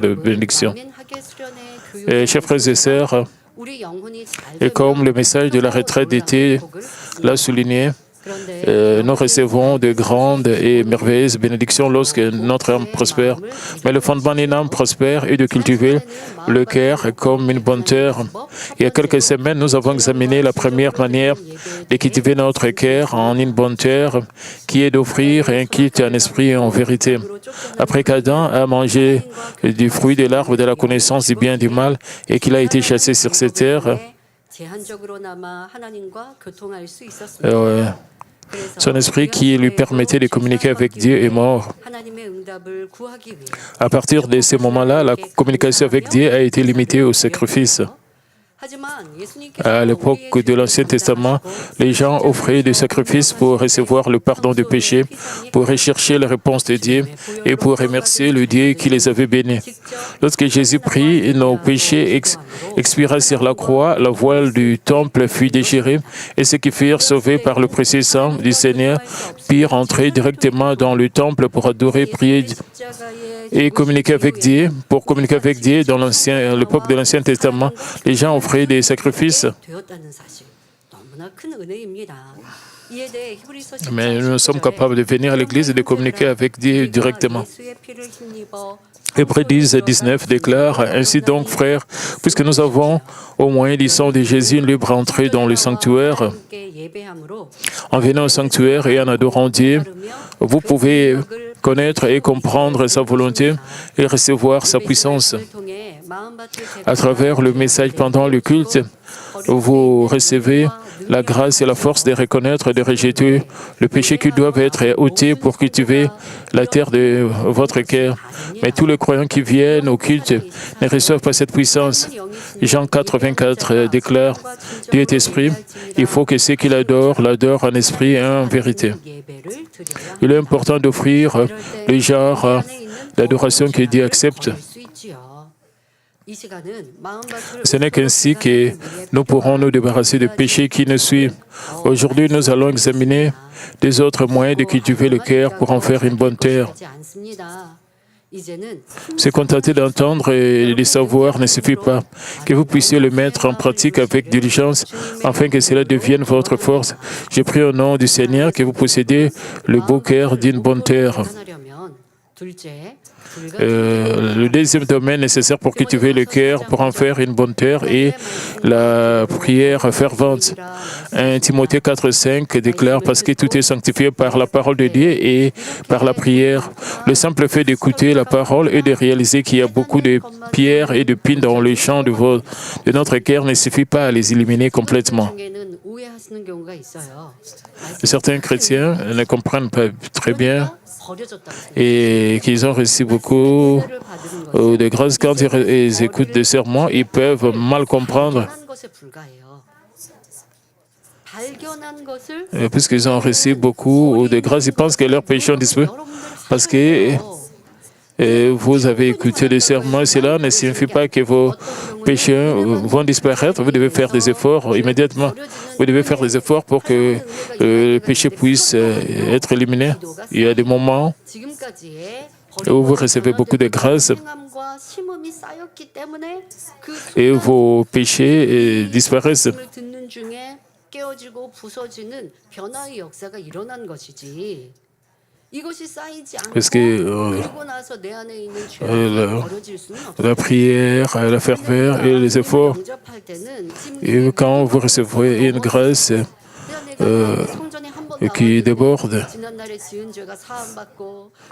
de bénédiction. Et chers frères et sœurs, et comme le message de la retraite d'été l'a souligné, nous recevons de grandes et merveilleuses bénédictions lorsque notre âme prospère. Mais le fondement d'une âme prospère est de cultiver le cœur comme une bonne terre. Il y a quelques semaines, nous avons examiné la première manière de cultiver notre cœur en une bonne terre, qui est d'offrir un culte en esprit et en vérité. Après qu'Adam a mangé du fruit de l'arbre de la connaissance du bien et du mal et qu'il a été chassé sur cette terre, son esprit qui lui permettait de communiquer avec Dieu est mort. À partir de ce moment-là, la communication avec Dieu a été limitée au sacrifice. À l'époque de l'Ancien Testament, les gens offraient des sacrifices pour recevoir le pardon des péchés, pour rechercher la réponse de Dieu et pour remercier le Dieu qui les avait bénis. Lorsque Jésus prit, nos péchés expira sur la croix, la voile du temple fut déchirée et ceux qui furent sauvés par le précieux sang du Seigneur purent entrer directement dans le temple pour adorer, prier et communiquer avec Dieu. Pour communiquer avec Dieu, dans l'époque de l'Ancien Testament, les gens offraient des sacrifices. Mais nous sommes capables de venir à l'Église et de communiquer avec Dieu directement. Hébreux 10, 19 déclare: « Ainsi donc, frères, puisque nous avons au moins du sang de Jésus une libre entrée dans le sanctuaire, en venant au sanctuaire et en adorant Dieu, vous pouvez connaître et comprendre sa volonté et recevoir sa puissance. À travers le message pendant le culte, vous recevez la grâce et la force de reconnaître et de rejeter le péché qui doivent être ôtés pour cultiver la terre de votre cœur. Mais tous les croyants qui viennent au culte ne reçoivent pas cette puissance. Jean 4, 24 déclare: « Dieu est esprit, il faut que ceux qui l'adorent en esprit et en vérité. » Il est important d'offrir le genre d'adoration que Dieu accepte. Ce n'est qu'ainsi que nous pourrons nous débarrasser des péchés qui nous suivent. Aujourd'hui, nous allons examiner des autres moyens de cultiver le cœur pour en faire une bonne terre. Se contenter d'entendre et de savoir ne suffit pas. Que vous puissiez le mettre en pratique avec diligence, afin que cela devienne votre force. Je prie au nom du Seigneur que vous possédez le beau cœur d'une bonne terre. Le deuxième domaine nécessaire pour cultiver le cœur, pour en faire une bonne terre, est la prière fervente. 1 Timothée 4, 5 déclare: « Parce que tout est sanctifié par la parole de Dieu et par la prière. » Le simple fait d'écouter la parole et de réaliser qu'il y a beaucoup de pierres et de pins dans le champ de notre cœur ne suffit pas à les éliminer complètement. Certains chrétiens ne comprennent pas très bien et qu'ils ont reçu beaucoup de grâce. Quand ils écoutent des sermons, ils peuvent mal comprendre. Puisqu'ils ont reçu beaucoup de grâce, ils pensent que leurs péchés ont disparu. Parce que vous avez écouté des sermons, cela ne signifie pas que vos péchés vont disparaître. Vous devez faire des efforts immédiatement. Vous devez faire des efforts pour que le péché puisse être éliminé. Il y a des moments où vous recevez beaucoup de grâce et vos péchés disparaissent. Parce que la prière, la ferveur et les efforts, et quand vous recevez une grâce qui déborde,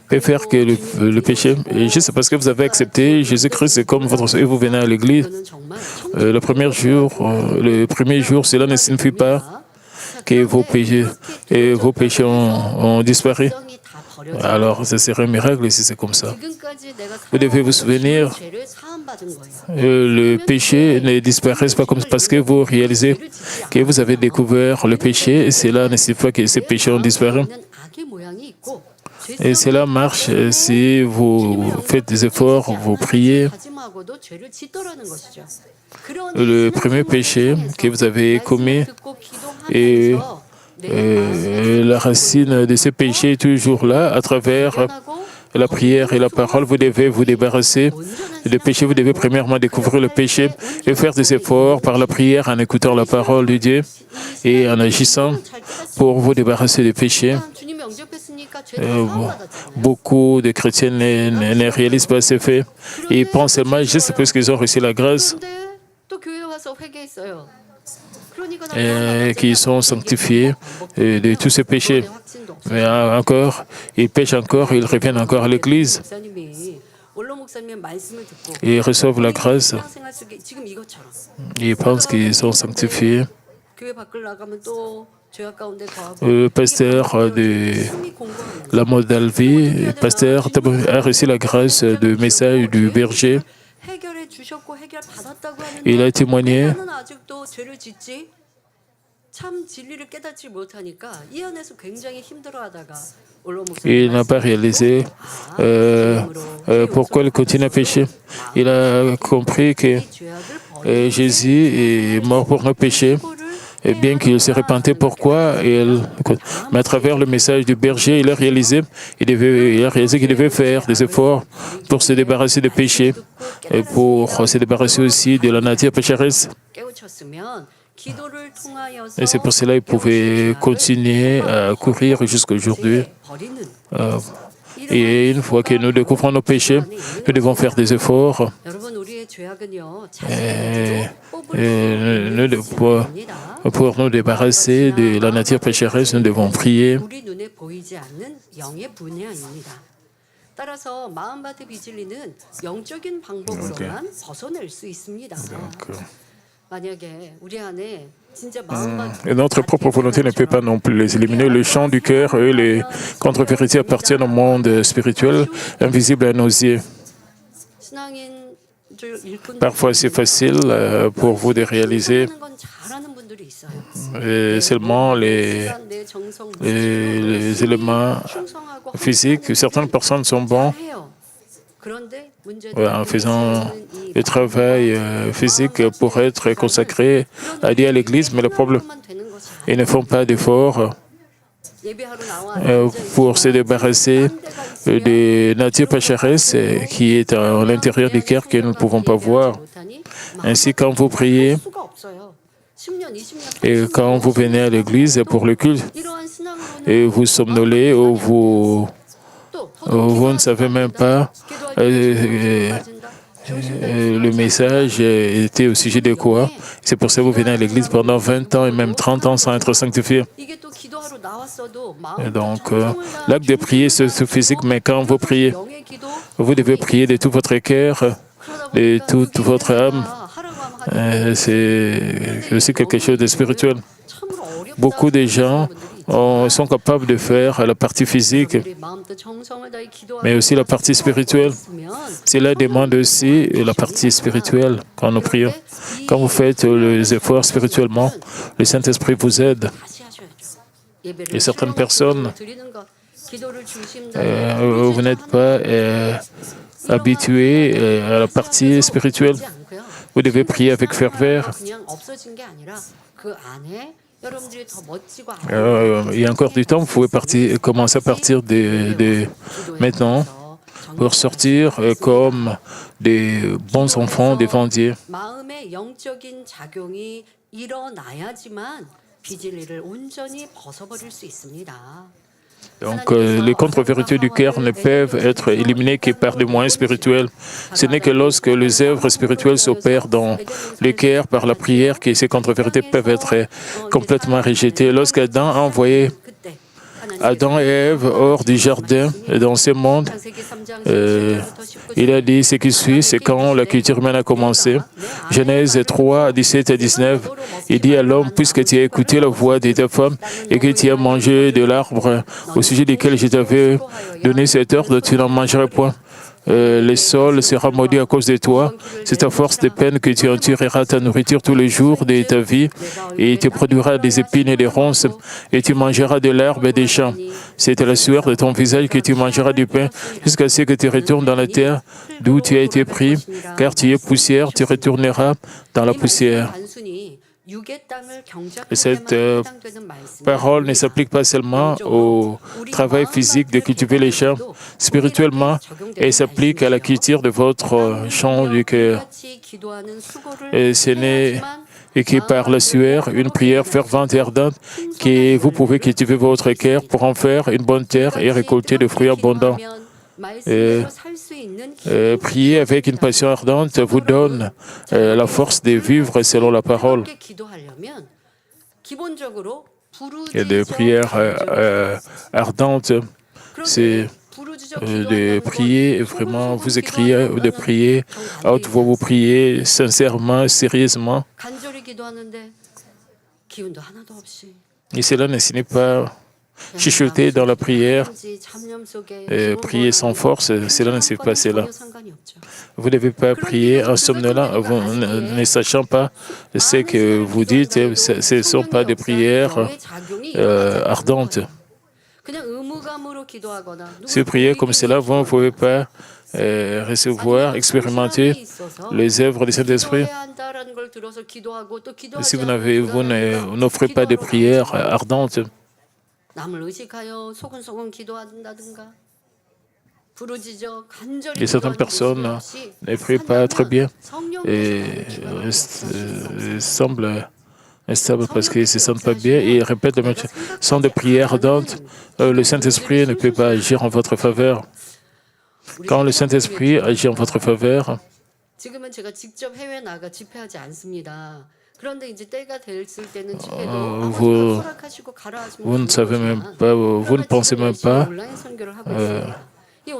peut faire que le péché, et juste parce que vous avez accepté Jésus-Christ comme votre et vous venez à l'église, le premier jour, cela ne signifie pas que vos péchés ont disparu. Alors, ce serait un miracle si c'est comme ça. Vous devez vous souvenir, le péché ne disparaît pas comme parce que vous réalisez que vous avez découvert le péché, et cela ne signifie pas que ces péchés ont disparu. Et cela marche si vous faites des efforts, vous priez. Le premier péché que vous avez commis est la racine de ce péché est toujours là à travers la prière et la parole, vous devez vous débarrasser du péché. Vous devez premièrement découvrir le péché et faire des efforts par la prière en écoutant la parole de Dieu et en agissant pour vous débarrasser du péché. Beaucoup de chrétiens ne réalisent pas ces faits. Ils pensent seulement juste parce qu'ils ont reçu la grâce et qu'ils sont sanctifiés de tous ces péchés. Mais encore, ils pêchent encore, ils reviennent encore à l'église. Ils reçoivent la grâce. Ils pensent qu'ils sont sanctifiés. Le pasteur de la Moldavie, le pasteur a reçu la grâce du message du berger. Il a témoigné. Il n'a pas réalisé pourquoi il continue à pécher. Il a compris que Jésus est mort pour nos péchés. Et bien qu'il se repentait, pourquoi mais à travers le message du berger, il a réalisé qu'il devait faire des efforts pour se débarrasser des péchés et pour se débarrasser aussi de la nature pécheresse. Et c'est pour cela qu'il pouvait continuer à courir jusqu'à aujourd'hui. Et une fois que nous découvrons nos péchés, nous devons faire des efforts. Pour nous débarrasser de la nature pécheresse, nous devons prier. Et notre propre volonté ne peut pas non plus les éliminer. Le chant du cœur et les contre-vérités appartiennent au monde spirituel, invisible à nos yeux. Parfois, c'est facile pour vous de réaliser seulement les éléments physiques. Certaines personnes sont bonnes en faisant le travail physique pour être consacrés à Dieu à l'Église, mais le problème, ils ne font pas d'efforts pour se débarrasser des natures pécheresses qui est à l'intérieur du cœur que nous ne pouvons pas voir. Ainsi, quand vous priez et quand vous venez à l'église pour le culte et vous somnolez ou vous ne savez même pas le message était au sujet de quoi. C'est pour ça que vous venez à l'église pendant 20 ans et même 30 ans sans être sanctifié. Et donc, l'acte de prier, c'est physique, mais quand vous priez, vous devez prier de tout votre cœur, de toute votre âme. C'est aussi quelque chose de spirituel. Beaucoup de gens sont capables de faire la partie physique, mais aussi la partie spirituelle. Cela demande aussi la partie spirituelle quand nous prions. Quand vous faites les efforts spirituellement, le Saint-Esprit vous aide. Et certaines personnes, vous n'êtes pas habitués à la partie spirituelle. Vous devez prier avec ferveur. Il y a encore du temps, vous pouvez commencer à partir de maintenant pour sortir comme des bons enfants devant Dieu. Donc, les contre-vérités du cœur ne peuvent être éliminées que par des moyens spirituels. Ce n'est que lorsque les œuvres spirituelles s'opèrent dans le cœur par la prière que ces contre-vérités peuvent être complètement rejetées. Lorsqu'Adam a envoyé Adam et Ève hors du jardin, dans ce monde, il a dit ce qui suit, c'est quand la culture humaine a commencé. Genèse 3, 17 et 19, il dit à l'homme, puisque tu as écouté la voix de ta femme et que tu as mangé de l'arbre au sujet duquel je t'avais donné cet ordre, tu n'en mangeras point. Le sol sera maudit à cause de toi. C'est à force de peine que tu en tireras ta nourriture tous les jours de ta vie et tu produiras des épines et des ronces et tu mangeras de l'herbe et des champs. C'est à la sueur de ton visage que tu mangeras du pain jusqu'à ce que tu retournes dans la terre d'où tu as été pris, car tu es poussière, tu retourneras dans la poussière. Et cette parole ne s'applique pas seulement au travail physique de cultiver les champs. Spirituellement, elle s'applique à la culture de votre champ du cœur. Et ce n'est que par la sueur, une prière fervente et ardente, que vous pouvez cultiver votre cœur pour en faire une bonne terre et récolter des fruits abondants. Prier avec une passion ardente vous donne la force de vivre selon la parole. Et des prières ardentes, c'est de prier vraiment, vous écriez, de prier à haute voix, vous priez sincèrement, sérieusement. Et cela ne signifie pas chuchoter dans la prière, prier sans force, cela ne signifie pas cela. Vous ne devez pas prier en somnolant, vous ne sachant pas ce que vous dites, ce ne sont pas des prières ardentes. Si vous priez comme cela, vous ne pouvez pas recevoir, expérimenter les œuvres du Saint-Esprit. Si vous n'offrez pas de prières ardentes, et certaines personnes ne prient pas très bien et semblent instables parce qu'ils ne se sentent pas bien et ils répètent le même sans de prières ardentes. Le Saint-Esprit ne peut pas agir en votre faveur. Quand le Saint-Esprit agit en votre faveur, vous ne savez même pas, vous ne pensez même pas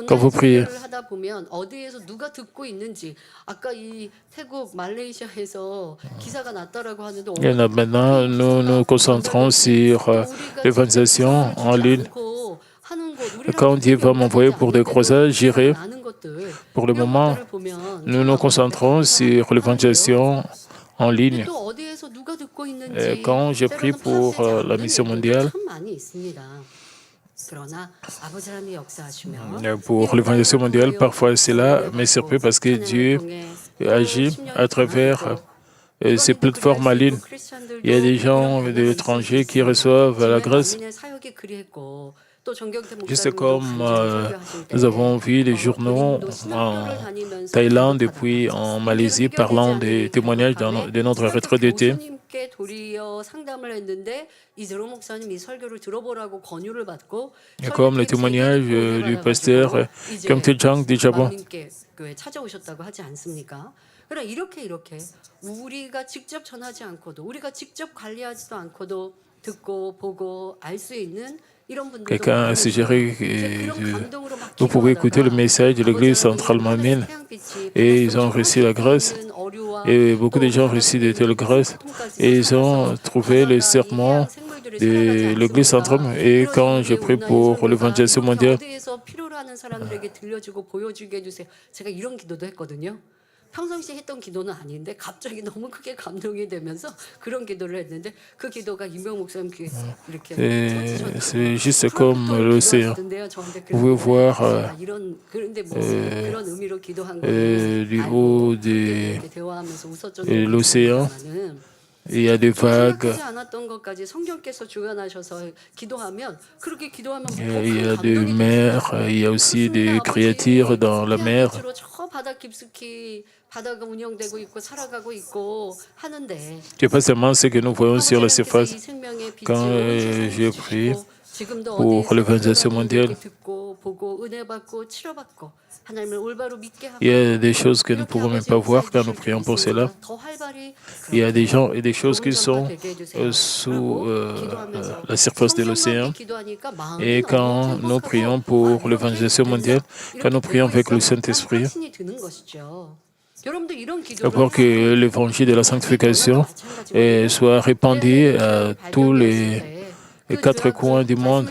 quand vous priez. Et là, maintenant, nous nous concentrons sur l'évangélisation en ligne. Quand Dieu va m'envoyer pour des croisades, j'irai. Pour le moment, nous nous concentrons sur l'évangélisation en ligne. Et quand j'ai pris pour la mission mondiale, pour l'évangélisation mondiale, parfois c'est là, mais surpris parce que Dieu agit à travers ces plateformes en ligne. Il y a des gens de l'étranger qui reçoivent la grâce. Juste comme nous avons vu les journaux en Thaïlande et puis en Malaisie parlant des témoignages de notre retraite d'été. Et comme le témoignage du pasteur Kyung-tae Jang du Japon. Quelqu'un a suggéré que vous pouvez écouter le message de l'Église centrale Manmin et ils ont reçu la grâce et beaucoup de gens ont reçu de telles grâces et ils ont trouvé le serment de l'Église centrale et quand j'ai pris pour l'évangélisation mondiale, 평상시에 했던 기도는 아닌데 갑자기 너무 크게 감동이 되면서 그런 기도를 했는데 그 기도가 임병 목사님 귀에 이렇게 c'est juste comme l'océan. Vous pouvez voir du haut de l'océan. Il y a des vagues, il y a des mers, il y a aussi des créatures dans la mer. C'est pas seulement ce que nous voyons sur la surface. Quand j'ai pris pour l'évangélisation mondiale, il y a des choses que nous ne pouvons même pas voir quand nous prions pour cela. Il y a des gens et des choses qui sont sous la surface de l'océan. Et quand nous prions pour l'évangélisation mondiale, quand nous prions avec le Saint-Esprit, pour que l'évangile de la sanctification soit répandu à tous les quatre coins du monde.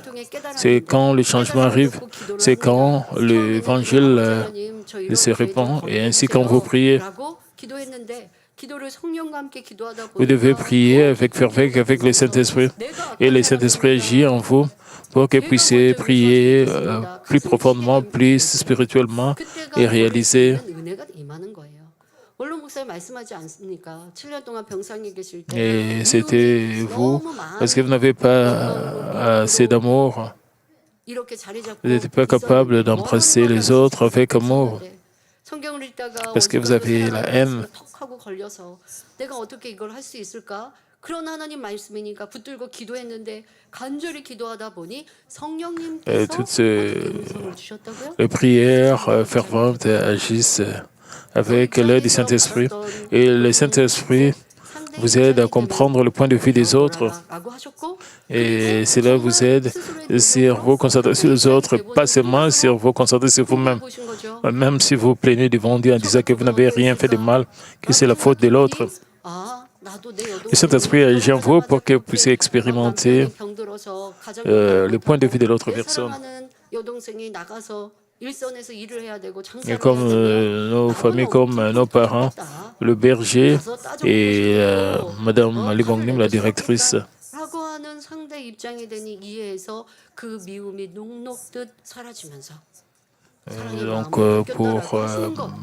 C'est quand le changement arrive, c'est quand l'évangile se répand et ainsi quand vous priez. Vous devez prier avec ferveur, avec le Saint-Esprit. Et le Saint-Esprit agit en vous pour que vous puissiez prier plus profondément, plus spirituellement et réaliser 원로 목사님 말씀하지 않습니까? 7년 동안 병상에 계실 때 Et c'était vous, 너무 parce que vous 많은 n'avez pas assez d'amour. 이렇게 자리 잡고 Vous n'êtes pas capable d'embrasser les autres avec amour, 성경을 읽다가 parce que vous avez la haine. 턱 하고 걸려서 내가 어떻게 이걸 할 수 있을까? 그런 하나님 말씀이니까 붙들고 기도했는데 간절히 기도하다 보니 성령님께서 toutes 어떻게 음성을 주셨다고요? les prières ferventes agissent avec l'aide du Saint-Esprit. Et le Saint-Esprit vous aide à comprendre le point de vue des autres. Et cela vous aide sur vos concentrations sur les autres, pas seulement sur vos concentrations sur vous-même. Même si vous plaignez devant Dieu en disant que vous n'avez rien fait de mal, que c'est la faute de l'autre. Le Saint-Esprit agit en vous pour que vous puissiez expérimenter le point de vue de l'autre personne. Et comme nos familles, comme nos parents, le berger et Madame Lee Bong-nim, la directrice. 라고 하는 상대 입장이 되니 이해해서 그 미움이 녹록듯 사라지면서 Donc pour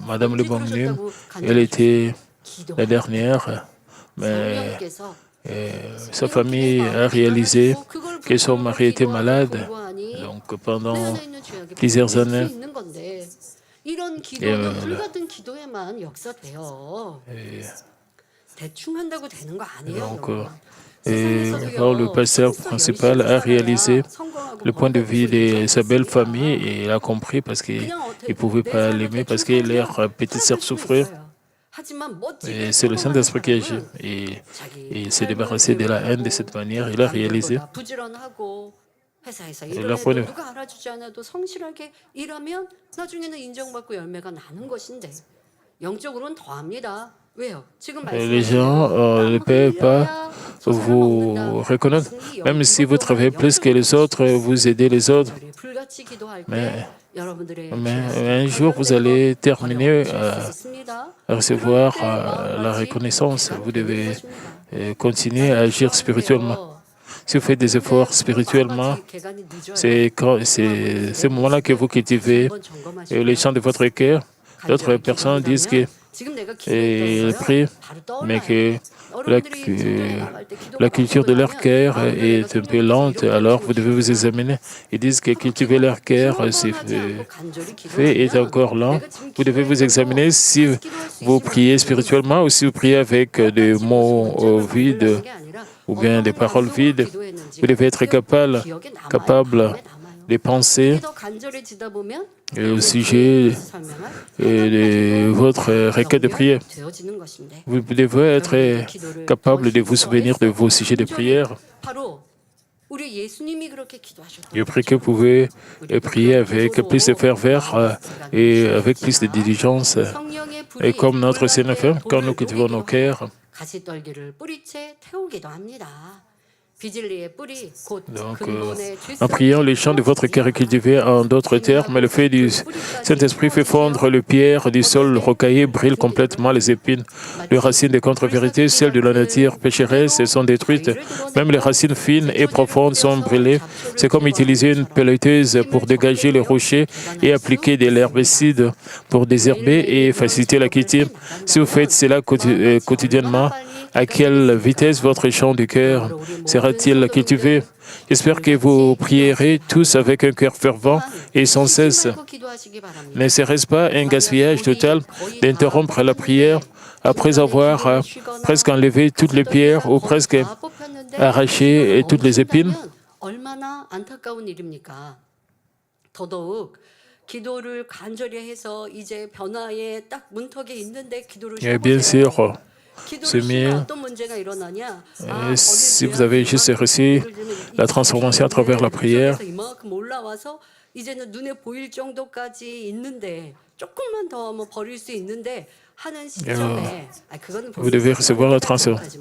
Madame Lee Bong-nim, elle était la dernière, mais sa famille a réalisé que son mari était malade. Donc pendant plusieurs années, 이런 기도는 불같은 기도에만 역사돼요. 대충 한다고 되는 거 아니에요. Et alors, le pasteur principal a réalisé le point de vue de sa belle famille et il a compris parce qu'il ne pouvait pas l'aimer parce que leur petite sœur souffrait. Et c'est le Saint-Esprit qui agit. Et il s'est débarrassé de la haine de cette manière. Il a réalisé. 회사에서 일을 해도 누가 알아주지 않아도 성실하게 일하면 나중에는 인정받고 열매가 나는 것인데 영적으로는 더합니다. Les gens ne peuvent pas vous reconnaître, même si vous travaillez plus que les autres, vous aidez les autres. Mais un jour, vous allez terminer à recevoir la reconnaissance. Vous devez continuer à agir spirituellement. Si vous faites des efforts spirituellement, c'est ce moment-là que vous cultivez les champs de votre cœur. D'autres personnes disent que ils prient, mais que la culture de leur cœur est un peu lente, alors vous devez vous examiner. Ils disent que cultiver leur cœur est encore lent. Vous devez vous examiner si vous priez spirituellement ou si vous priez avec des mots vides ou bien des paroles vides. Vous devez être capable de penser au sujet de votre requête de prière. Vous devez être capable de vous souvenir de vos sujets de prière. Je prie que vous pouvez prier avec plus de ferveur et avec plus de diligence. Et comme notre Seigneur fait, quand nous cultivons nos cœurs, donc, en priant, les champs de votre cœur est cultivé en d'autres termes, le feu du Saint-Esprit fait fondre les pierres du sol rocaillé, brûle complètement les épines. Les racines des contre-vérités, celles de la nature pécheresse, sont détruites. Même les racines fines et profondes sont brûlées. C'est comme utiliser une pelleteuse pour dégager les rochers et appliquer de l'herbicide pour désherber et faciliter la culture. Si vous faites cela quotidiennement, à quelle vitesse votre champ du cœur sera-t-il cultivé? J'espère que vous prierez tous avec un cœur fervent et sans cesse. Ne serait-ce pas un gaspillage total d'interrompre la prière après avoir presque enlevé toutes les pierres ou presque arraché toutes les épines? Et bien sûr, si vous avez juste reçu la transformation à travers la prière, vous devez recevoir la transformation.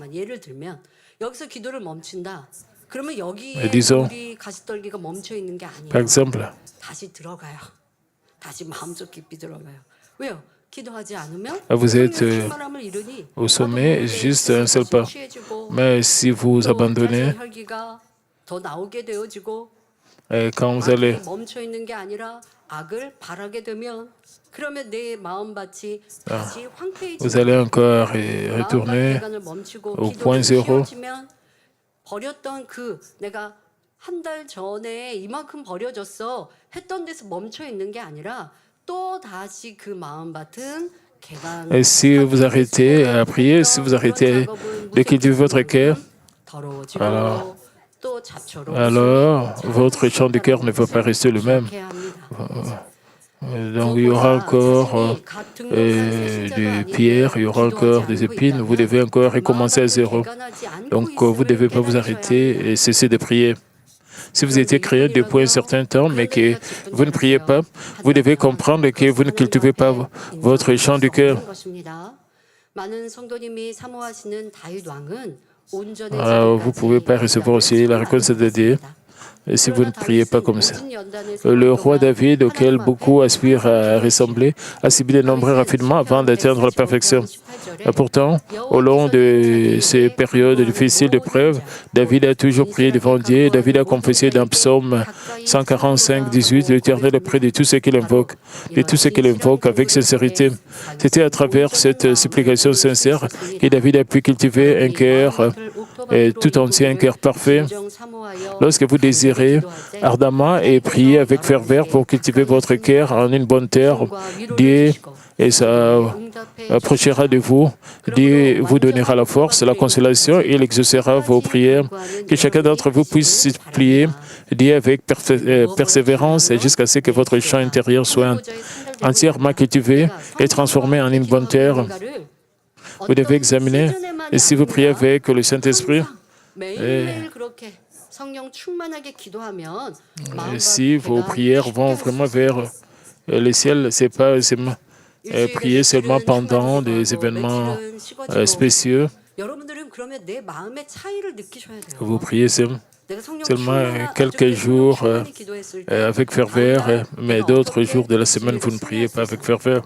Et disons, par exemple, vous êtes au sommet, juste un seul pas. Mais si vous abandonnez, quand vous allez vous allez encore retourner au point zéro. 버렸던 내가 한 달 전에 이만큼 버려졌어 했던 데서 멈춰 있는 게 아니라 또 다시 그 마음밭은 Et si vous arrêtez à prier, si vous arrêtez de cultiver votre cœur, alors votre chant de cœur ne va pas rester le même. Donc il y aura encore des pierres, il y aura encore des épines, vous devez encore recommencer à zéro. Donc vous ne devez pas vous arrêter et cesser de prier. Si vous étiez créé depuis un certain temps, mais que vous ne priez pas, vous devez comprendre que vous ne cultivez pas votre chant du cœur. Vous ne pouvez pas recevoir aussi la reconnaissance de Dieu si vous ne priez pas comme ça. Le roi David, auquel beaucoup aspirent à ressembler, a subi de nombreux raffinements avant d'atteindre la perfection. Et pourtant, au long de ces périodes difficiles d'épreuve, David a toujours prié devant Dieu. David a confessé dans Psaume 145, 18, l'Éternel est près de tout ce qu'il invoque, avec sincérité. C'était à travers cette supplication sincère que David a pu cultiver un cœur tout entier, un cœur parfait. Lorsque vous désirez ardemment et priez avec ferveur pour cultiver votre cœur en une bonne terre, Dieu approchera de vous, Dieu vous donnera la force, la consolation, et il exaucera vos prières. Que chacun d'entre vous puisse supplier Dieu avec persévérance jusqu'à ce que votre chant intérieur soit entièrement cultivé et transformé en une bonne terre. Vous devez examiner, et si vous priez avec le Saint-Esprit, si vos prières vont vraiment vers le ciel, ce n'est pas seulement prier seulement pendant des événements spéciaux. Vous priez seulement quelques jours avec ferveur, mais d'autres jours de la semaine, vous ne priez pas avec ferveur.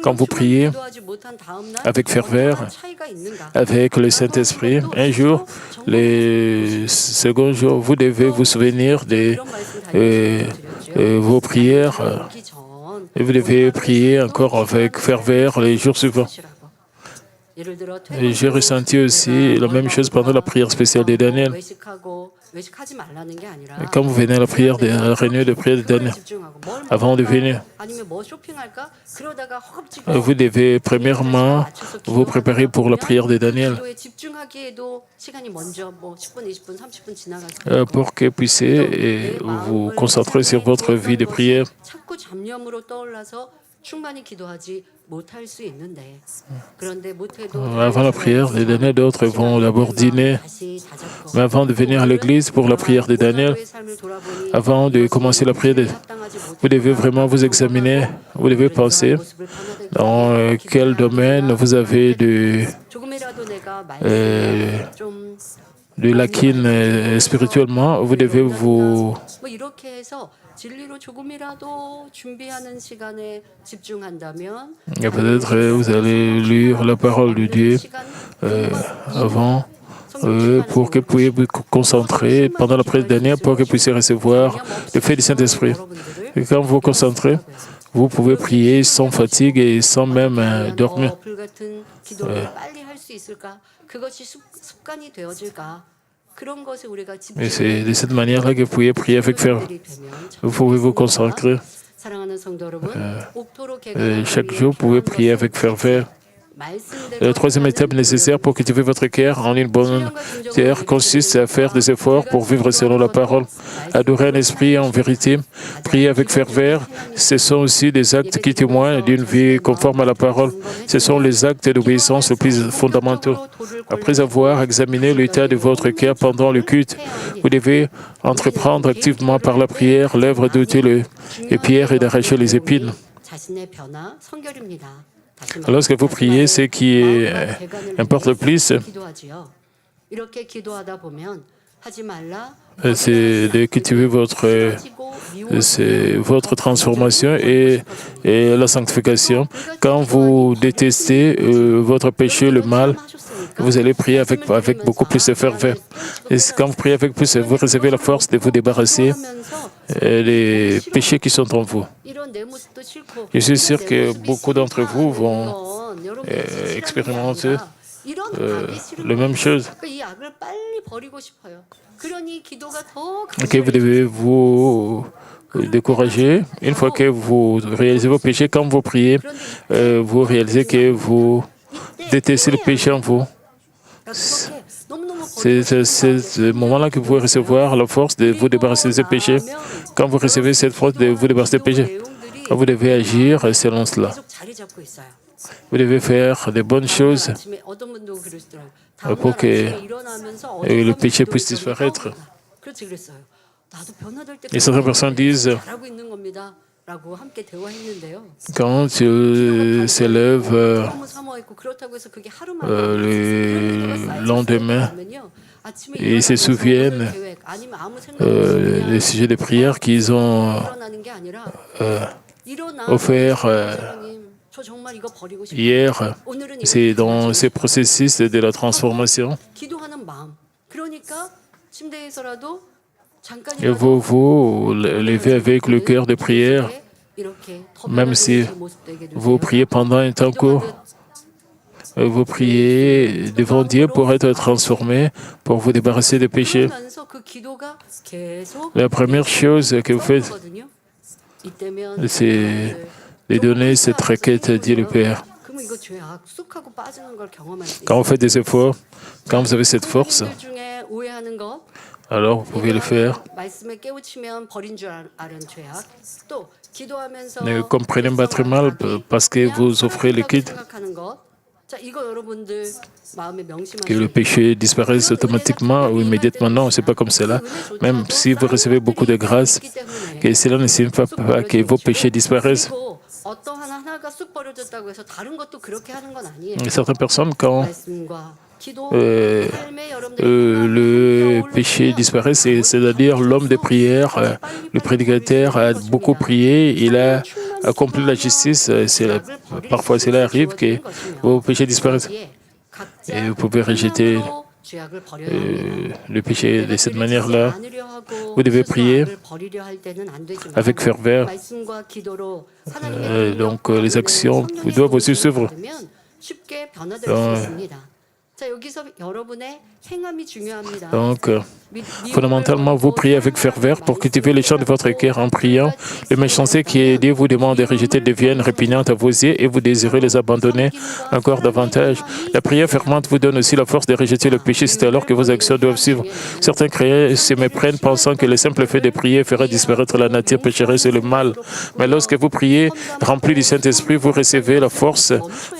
Quand vous priez avec ferveur, avec le Saint-Esprit, un jour, le second jour, vous devez vous souvenir de vos prières et vous devez prier encore avec ferveur les jours suivants. J'ai ressenti aussi la même chose pendant la prière spéciale de Daniel. Quand vous venez à la prière de la réunion de prière de Daniel, avant de venir, vous devez premièrement vous préparer pour la prière de Daniel pour que vous puissiez vous concentrer sur votre vie de prière. Avant la prière de Daniel, d'autres vont d'abord dîner. Mais avant de venir à l'église pour la prière de Daniel, avant de commencer la prière, vous devez vraiment vous examiner. Vous devez penser dans quel domaine vous avez de lacunes spirituellement. Vous devez vous et peut-être vous allez lire la parole de Dieu avant pour que vous puissiez vous concentrer pendant la prière dernière pour que vous puissiez recevoir le fait du Saint-Esprit. Et quand vous vous concentrez, vous pouvez prier sans fatigue et sans même dormir. Et c'est de cette manière-là que vous pouvez prier avec ferveur. Vous pouvez vous concentrer. Chaque jour, vous pouvez prier avec ferveur. La troisième étape nécessaire pour cultiver votre cœur en une bonne terre consiste à faire des efforts pour vivre selon la parole. Adorer un esprit en vérité, prier avec ferveur, ce sont aussi des actes qui témoignent d'une vie conforme à la parole. Ce sont les actes d'obéissance les plus fondamentaux. Après avoir examiné l'état de votre cœur pendant le culte, vous devez entreprendre activement par la prière l'œuvre d'ôter les pierres et d'arracher les épines. Lorsque vous priez, ce qui importe le plus, c'est de cultiver votre transformation et la sanctification. Quand vous détestez votre péché, le mal, vous allez prier avec beaucoup plus de ferveur. Et quand vous priez avec plus, vous recevez la force de vous débarrasser des péchés qui sont en vous. Je suis sûr que beaucoup d'entre vous vont expérimenter la même chose. Que vous devez vous décourager. Une fois que vous réalisez vos péchés, quand vous priez, vous réalisez que vous détestez le péché en vous. C'est ce moment-là que vous pouvez recevoir la force de vous débarrasser de ce péché. Quand vous recevez cette force de vous débarrasser de péché, vous devez agir selon cela. Vous devez faire des bonnes choses pour que le péché puisse disparaître. Et certaines personnes disent, quand tu s'élèves le lendemain, ils se souviennent des sujets de prière qu'ils ont offert hier. C'est dans ce processus de la transformation. Et vous vous levez avec le cœur de prière, même si vous priez pendant un temps court. Vous priez devant Dieu pour être transformé, pour vous débarrasser des péchés. La première chose que vous faites, c'est de donner cette requête à Dieu le Père. Quand vous faites des efforts, quand vous avez cette force, alors vous pouvez le faire. Ne comprenez pas très mal parce que vous offrez le kit, que le péché disparaisse automatiquement ou immédiatement. Non, ce n'est pas comme cela. Même si vous recevez beaucoup de grâce, que cela ne signifie pas que vos péchés disparaissent. Certaines personnes, quand le péché disparaît, c'est-à-dire l'homme de prière, le prédicateur a beaucoup prié, il a accompli la justice. Parfois, cela arrive que vos péchés disparaissent. Et vous pouvez rejeter le péché de cette manière-là. Vous devez prier avec ferveur. Donc, les actions doivent aussi suivre. Donc, fondamentalement, vous priez avec ferveur pour cultiver les champs de votre cœur en priant. Les méchancetés qui Dieu vous demande de rejeter deviennent répugnantes à vos yeux et vous désirez les abandonner encore davantage. La prière fervente vous donne aussi la force de rejeter le péché. C'est alors que vos actions doivent suivre. Certains croyants se méprennent pensant que le simple fait de prier fera disparaître la nature pécheresse et le mal. Mais lorsque vous priez, rempli du Saint-Esprit, vous recevez la force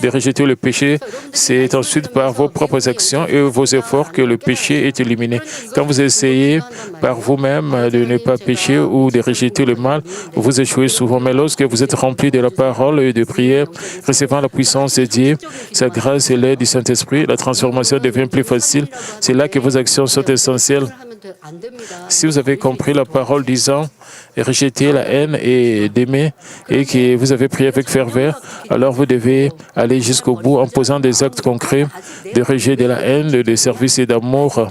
de rejeter le péché. C'est ensuite par vos propres actions et vos efforts que le péché est éliminé. Quand vous essayez par vous-même de ne pas pécher ou de rejeter le mal, vous échouez souvent. Mais lorsque vous êtes rempli de la parole et de prière, recevant la puissance de Dieu, sa grâce et l'aide du Saint-Esprit, la transformation devient plus facile. C'est là que vos actions sont essentielles. Si vous avez compris la parole disant rejeter la haine et d'aimer et que vous avez prié avec ferveur, alors vous devez aller jusqu'au bout en posant des actes concrets de rejet de la haine, de service et d'amour.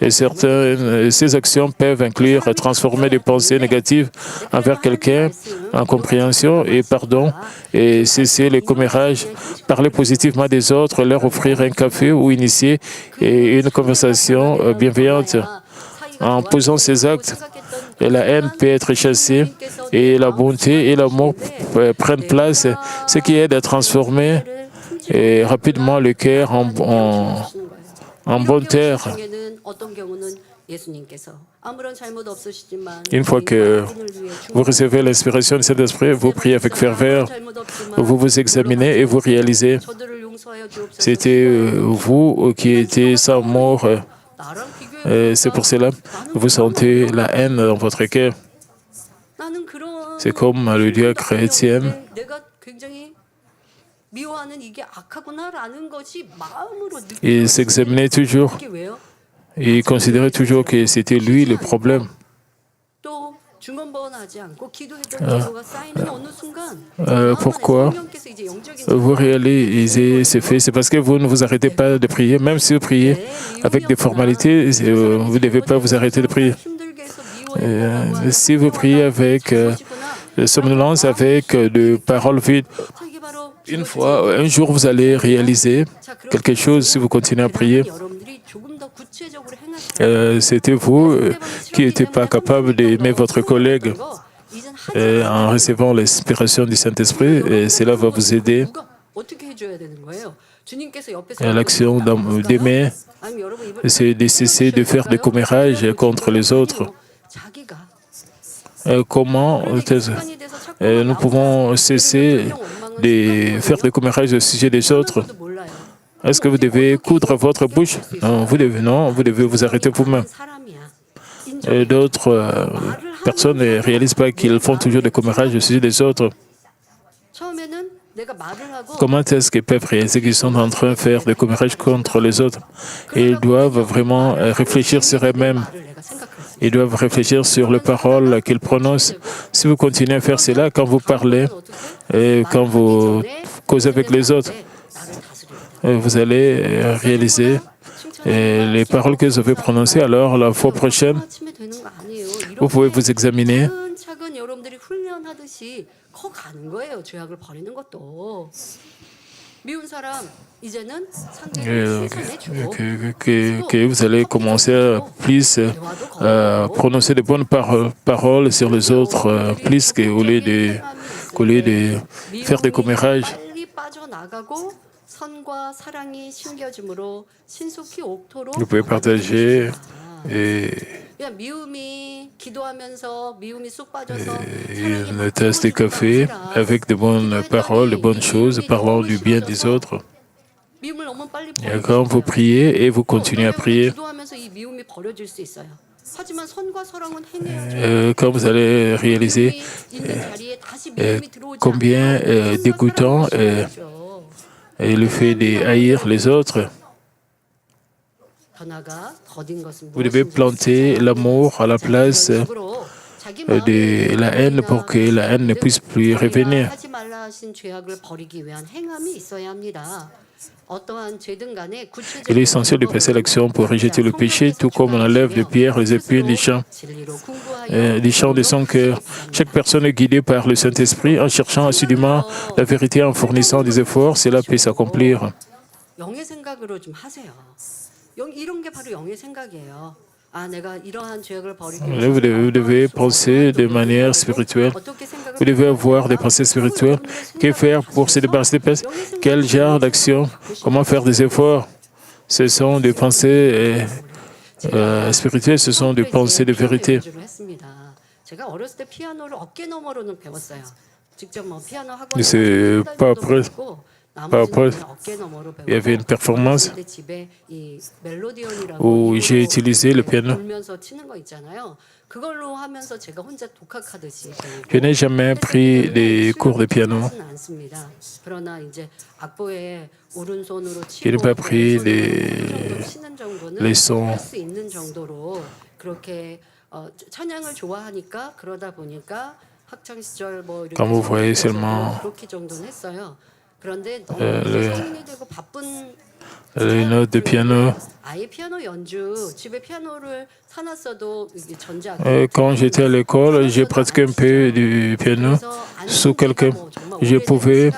Et ces actions peuvent inclure transformer des pensées négatives envers quelqu'un en compréhension et pardon, et cesser les commérages, parler positivement des autres, leur offrir un café ou initier une conversation bienveillante. En posant ces actes, la haine peut être chassée et la bonté et l'amour prennent place, ce qui aide à transformer rapidement le cœur en bonne terre. Une fois que vous recevez l'inspiration de cet esprit, vous priez avec ferveur, vous vous examinez et vous réalisez, c'était vous qui étiez sans amour. C'est pour cela que vous sentez la haine dans votre cœur. C'est comme le Dieu chrétien. Il s'examinait toujours. Il considérait toujours que c'était lui le problème. 중언부언하지 않고 기도했던 기도가 쌓이는 어느 순간 Pourquoi 성령께서 이제 영적인 vous réalisez ces faits? C'est parce que vous ne vous arrêtez pas de prier. Même si vous priez avec des formalités, vous ne devez pas vous arrêter de prier. Si vous priez avec somnolence, avec de paroles vides, un jour, vous allez réaliser quelque chose si vous continuez à prier. C'était vous qui n'étiez pas capable d'aimer votre collègue en recevant l'inspiration du Saint-Esprit, et cela va vous aider à l'action d'aimer, c'est de cesser de faire des commérages contre les autres. Comment nous pouvons cesser de faire des commérages au sujet des autres? Est-ce que vous devez coudre votre bouche? Non, vous devez vous arrêter vous-même. D'autres personnes ne réalisent pas qu'ils font toujours des commérages au sujet des autres. Comment est-ce qu'ils peuvent réaliser qu'ils sont en train de faire des commérages contre les autres? Et ils doivent vraiment réfléchir sur eux-mêmes. Ils doivent réfléchir sur les paroles qu'ils prononcent. Si vous continuez à faire cela, quand vous parlez et quand vous causez avec les autres, vous allez réaliser les paroles que vous avez prononcées. Alors, la fois prochaine, vous pouvez vous examiner. Que vous allez commencer à plus prononcer de bonnes paroles sur les autres, plus qu'au lieu de faire des commérages. Vous pouvez partager une tasse de café avec de bonnes paroles, de bonnes choses, parlant du bien des autres. Et quand vous priez et vous continuez à prier, quand vous allez réaliser combien dégoûtant est le fait de haïr les autres, vous devez planter l'amour à la place de la haine pour que la haine ne puisse plus revenir. Il est essentiel de passer à l'action pour rejeter le péché, tout comme on enlève de pierre les épines des champs de son cœur. Chaque personne est guidée par le Saint-Esprit en cherchant assidûment la vérité, en fournissant des efforts, cela peut s'accomplir. Vous devez penser de manière spirituelle. Vous devez avoir des pensées spirituelles. Que faire pour se débarrasser des péchés? Quel genre d'action? Comment faire des efforts? Ce sont des pensées spirituelles, ce sont des pensées de vérité. C'est pas après. Il y avait une performance où j'ai utilisé le piano. Je n'ai jamais pris des cours de piano. Je n'ai pas pris des leçons. Quand vous voyez seulement les notes de piano. Quand j'étais à l'école, j'ai pratiqué un peu du piano sous quelqu'un. Je pouvais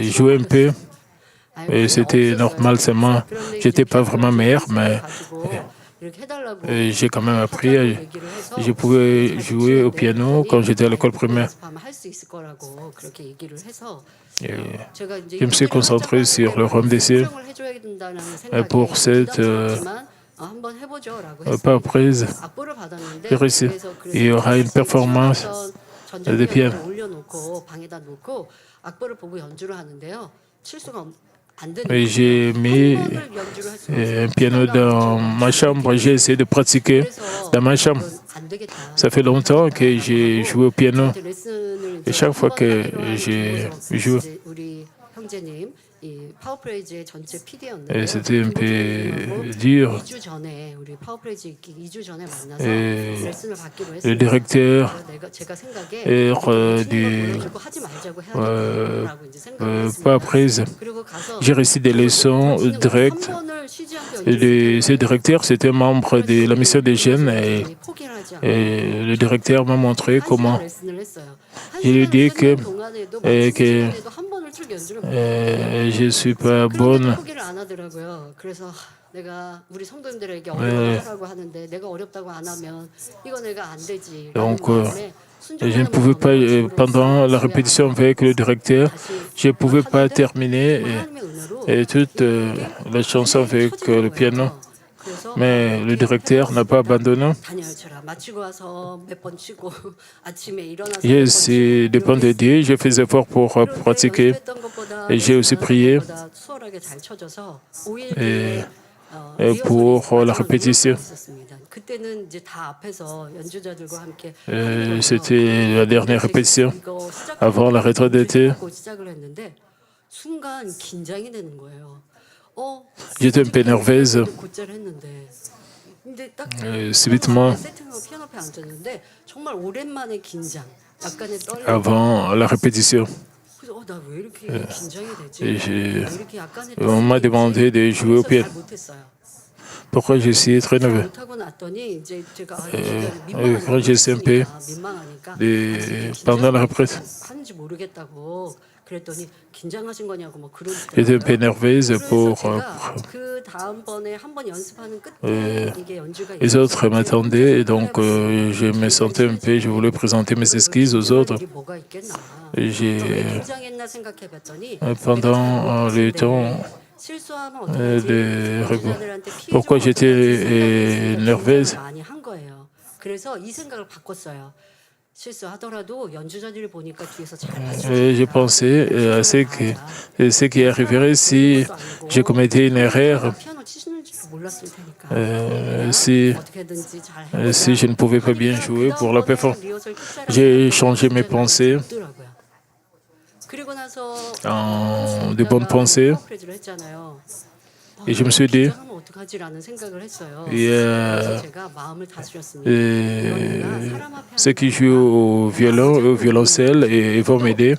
jouer un peu. Et c'était normal seulement. Je n'étais pas vraiment meilleur, mais j'ai quand même appris. Je pouvais jouer au piano quand j'étais à l'école primaire. Je me suis concentré sur le royaume des cieux. Pour cette pas prise, il y aura une performance de piano. J'ai mis un piano dans ma chambre, j'ai essayé de pratiquer dans ma chambre. Ça fait longtemps que j'ai joué au piano. Et chaque fois que j'ai joué, 형제님 이 파워프레이즈의 전체 Et PD였는데 c'était un peu dur. 2주 전에 우리 파워프레이즈 있기 2주 전에 만나서 Et 레슨을 받기로 le 했어요. directeur 제가 생각에 du 보여주고 하지 말자고 해야겠다라고 이제 생각을 pas 했습니다. prise. 그리고 가서 J'ai reçu des leçons directes. 번을 쉬지 않고 Et ce directeur, c'était un membre de la mission des jeunes 포기를 하지 않고 et le directeur m'a montré 1시간 comment 레슨을 했어요. je lui ai dit que, 동안에도 que 한 번을 쭉 연주를 못해요. je ne suis pas bonne. 그런데 포기를 안 하더라고요. 그래서 내가 우리 성도님들에게 어려워하라고 하는데 내가 어렵다고 안 하면 이거 내가 안 되지. Donc, je ne pouvais pas, pendant la répétition avec le directeur, je ne pouvais pas terminer et toute la chanson avec le piano. Mais le directeur n'a pas abandonné. J'ai aussi dépend de Dieu, j'ai fait des efforts pour pratiquer et j'ai aussi prié et pour la répétition. C'était la dernière répétition avant la retraite d'été. J'étais un peu nerveuse. Subitement, avant la répétition, on m'a demandé de jouer au piano. Pourquoi je suis très nerveux? Quand j'étais un peu pendant la retraite, j'étais un peu nerveuse pour... les autres m'attendaient et donc je me sentais un peu, je voulais présenter mes excuses aux autres. Pendant le temps de repos, pourquoi j'étais nerveuse? Je pensais à ce qui arriverait si je commettais une erreur, si je ne pouvais pas bien jouer pour la performance. J'ai changé mes pensées en de bonnes pensées et je me suis dit, ceux qui jouent au violon et au violoncelle et vont m'aider.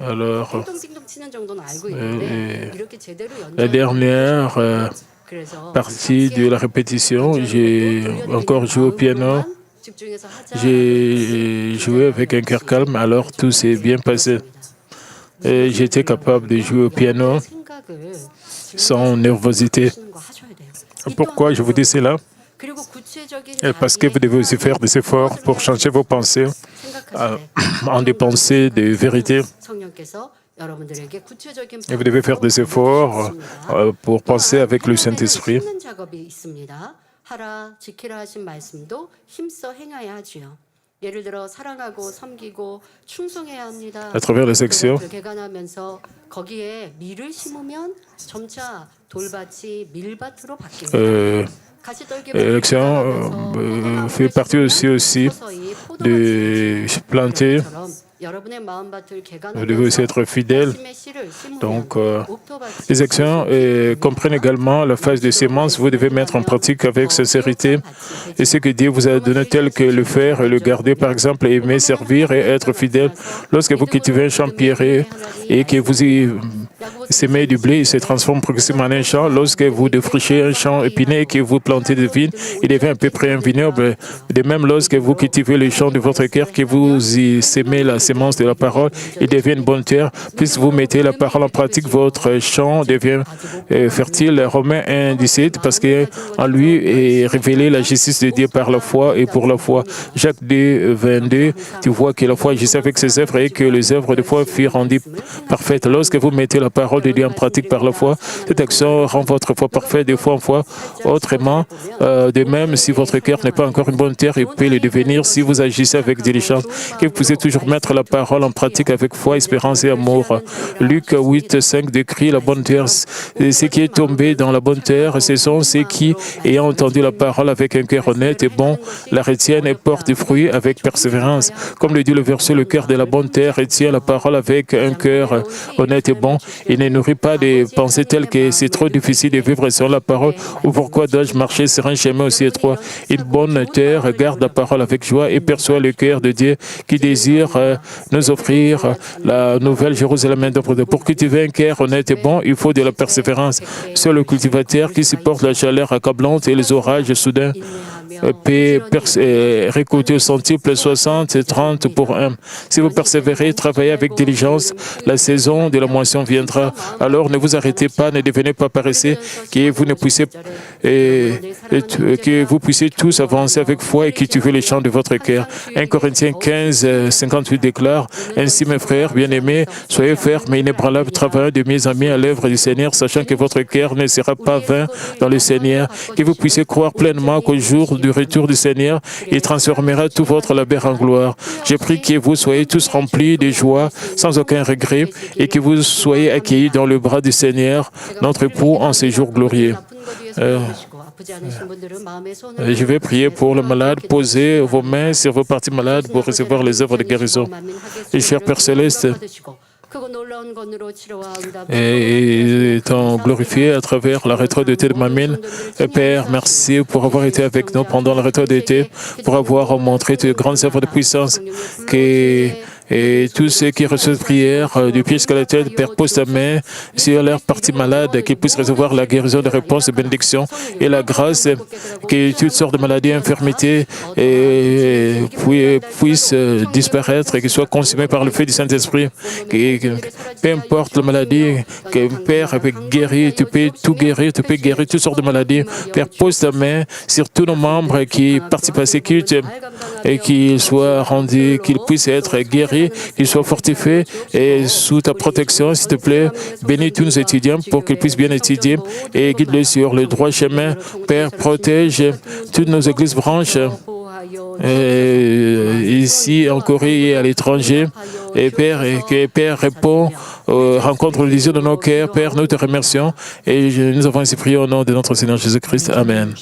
Alors, la dernière partie de la répétition, j'ai encore joué au piano. J'ai joué avec un cœur calme, alors tout s'est bien passé. J'étais capable de jouer au piano sans nervosité. Pourquoi je vous dis cela? Parce que vous devez aussi faire des efforts pour changer vos pensées en des pensées de vérité. Et vous devez faire des efforts pour penser avec le Saint-Esprit. À travers les sections, l'action fait partie aussi de planter. Vous devez aussi être fidèle. Donc, les actions comprennent également la phase de sémence. Vous devez mettre en pratique avec sincérité et ce que Dieu vous a donné tel que le faire et le garder. Par exemple, aimer, servir et être fidèle. Lorsque vous cultivez un champ pierreux et que vous y semez du blé, il se transforme progressivement en un champ. Lorsque vous défrichez un champ épineux et que vous plantez des vignes, il devient à peu près un vignoble. De même, lorsque vous cultivez le champ de votre cœur, que vous y semez la sémence de la parole, il devient une bonne terre. Plus vous mettez la parole en pratique, votre champ devient fertile. Romains 1,17, parce qu'en lui est révélée la justice de Dieu par la foi et pour la foi. Jacques 2, 22, tu vois que la foi agissait avec ses œuvres et que les œuvres de foi furent rendues parfaites. Lorsque vous mettez la parole parole de Dieu en pratique par la foi. Cette action rend votre foi parfaite de foi en foi. Autrement, de même, si votre cœur n'est pas encore une bonne terre, il peut le devenir si vous agissez avec diligence, que vous puissiez toujours mettre la parole en pratique avec foi, espérance et amour. Luc 8, 5 décrit la bonne terre. Ce qui est tombé dans la bonne terre, ce sont ceux qui, ayant entendu la parole avec un cœur honnête et bon, la retiennent et portent des fruits avec persévérance. Comme le dit le verset, le cœur de la bonne terre retient la parole avec un cœur honnête et bon. Il ne nourrit pas des pensées telles que c'est trop difficile de vivre sans la parole, ou pourquoi dois-je marcher sur un chemin aussi étroit. Une bonne terre garde la parole avec joie et perçoit le cœur de Dieu qui désire nous offrir la nouvelle Jérusalem. Pour cultiver un cœur honnête et bon, il faut de la persévérance. Seul le cultivateur qui supporte la chaleur accablante et les orages soudains peut récolter au centuple 60 et 30 pour 1. Si vous persévérez, travaillez avec diligence, la saison de la moisson viendra. Alors ne vous arrêtez pas, ne devenez pas paresseux, que vous puissiez tous avancer avec foi et cultiver les champs de votre cœur. 1 Corinthiens 15, 58 déclare: Ainsi, mes frères bien-aimés, soyez fermes et inébranlables, travaillant de mieux en mieux à l'œuvre du Seigneur, sachant que votre cœur ne sera pas vain dans le Seigneur, que vous puissiez croire pleinement qu'au jour du retour du Seigneur, il transformera tout votre labeur en gloire. Je prie que vous soyez tous remplis de joie, sans aucun regret, et que vous soyez accueillis dans le bras du Seigneur, notre époux, en ces jours glorieux. Je vais prier pour le malade. Posez vos mains sur vos parties malades pour recevoir les œuvres de guérison. Et cher Père Céleste, et étant glorifié à travers la retraite d'été de Mamine. Père, merci pour avoir été avec nous pendant la retraite d'été, pour avoir montré de grandes œuvres de puissance et tous ceux qui reçoivent prière du pied jusqu'à la tête, Père, pose ta main sur leur partie malade, qu'ils puissent recevoir la guérison de réponse, de bénédiction et la grâce, que toutes sortes de maladies, infirmités puissent disparaître et qu'ils soient consumés par le feu du Saint-Esprit. Peu importe la maladie, que Père peut guérir, tu peux tout guérir, tu peux guérir toutes sortes de maladies. Père, pose ta main sur tous nos membres qui participent à ces cultes et qu'ils soient rendus, qu'ils puissent être guéris, qu'ils soient fortifiés et sous ta protection, s'il te plaît. Bénis tous nos étudiants pour qu'ils puissent bien étudier et guide-les sur le droit chemin. Père, protège toutes nos églises branches ici en Corée et à l'étranger. Et Père, que Père répond rencontre le désir de nos cœurs. Père, nous te remercions et nous avons ainsi prié au nom de notre Seigneur Jésus-Christ. Amen.